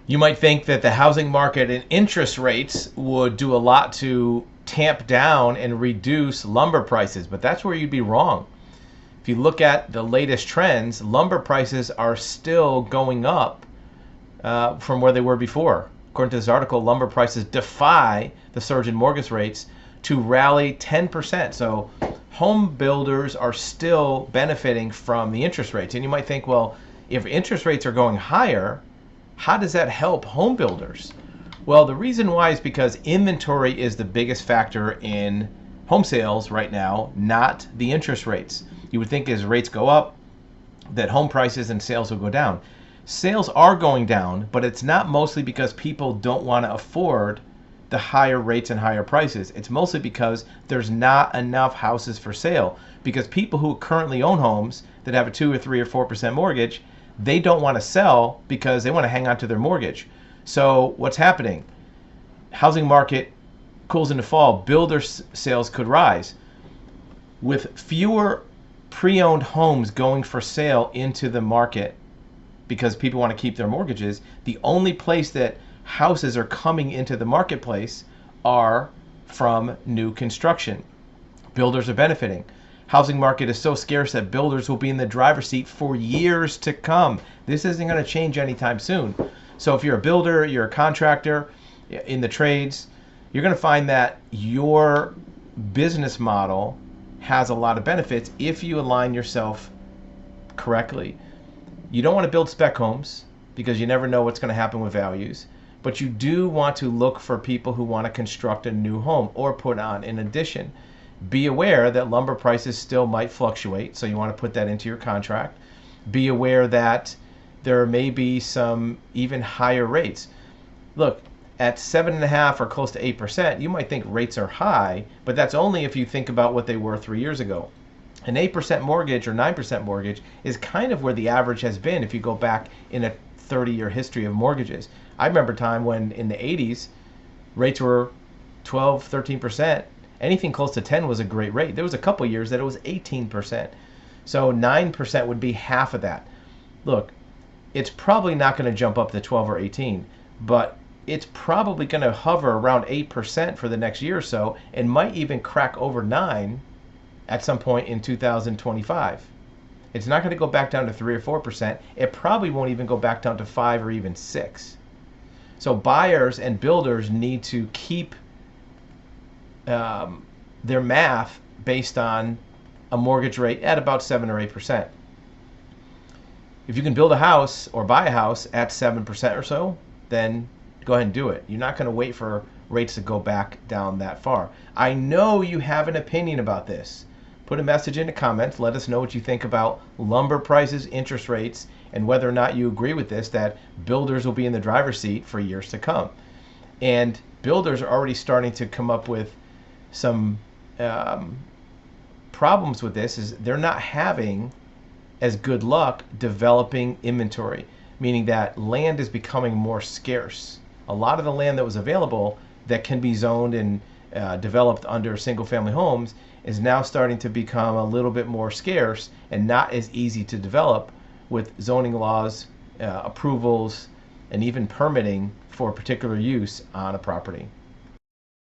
You might think that the housing market and interest rates would do a lot to tamp down and reduce lumber prices, but that's where you'd be wrong. If you look at the latest trends, lumber prices are still going up from where they were before. According to this article, lumber prices defy the surge in mortgage rates to rally 10%. So home builders are still benefiting from the interest rates. And you might think, well, if interest rates are going higher, how does that help home builders? Well, the reason why is because inventory is the biggest factor in home sales right now, not the interest rates. You would think as rates go up, that home prices and sales will go down. Sales are going down, but it's not mostly because people don't want to afford the higher rates and higher prices. It's mostly because there's not enough houses for sale. Because people who currently own homes that have a 2 or 3 or 4% mortgage, they don't want to sell because they want to hang on to their mortgage. So what's happening? Housing market cools into fall. Builder sales could rise. With fewer pre-owned homes going for sale into the market because people want to keep their mortgages, the only place that houses are coming into the marketplace are from new construction. Builders are benefiting. Housing market is so scarce that builders will be in the driver's seat for years to come. This isn't going to change anytime soon. So if you're a builder, you're a contractor in the trades, you're going to find that your business model has a lot of benefits if you align yourself correctly. You don't want to build spec homes because you never know what's going to happen with values, but you do want to look for people who want to construct a new home or put on an addition. Be aware that lumber prices still might fluctuate, so you want to put that into your contract. Be aware that there may be some even higher rates. Look, at 7.5 or close to 8%, you might think rates are high, but that's only if you think about what they were 3 years ago. An 8% mortgage or 9% mortgage is kind of where the average has been if you go back in a 30-year history of mortgages. I remember a time when in the 80s, rates were 12, 13%. Anything close to 10 was a great rate. There was a couple years that it was 18%. So 9% would be half of that. Look, it's probably not going to jump up to 12 or 18, but it's probably going to hover around 8% for the next year or so and might even crack over 9 at some point in 2025. It's not going to go back down to 3 or 4%. It probably won't even go back down to 5 or even 6. So buyers and builders need to keep their math based on a mortgage rate at about 7 or 8%. If you can build a house or buy a house at 7% or so, then go ahead and do it. You're not going to wait for rates to go back down that far. I know you have an opinion about this. Put a message in the comments. Let us know what you think about lumber prices, interest rates, and whether or not you agree with this, that builders will be in the driver's seat for years to come. And builders are already starting to come up with some problems with this, is they're not having as good luck developing inventory, meaning that land is becoming more scarce. A lot of the land that was available that can be zoned and developed under single family homes is now starting to become a little bit more scarce and not as easy to develop with zoning laws, approvals, and even permitting for particular use on a property.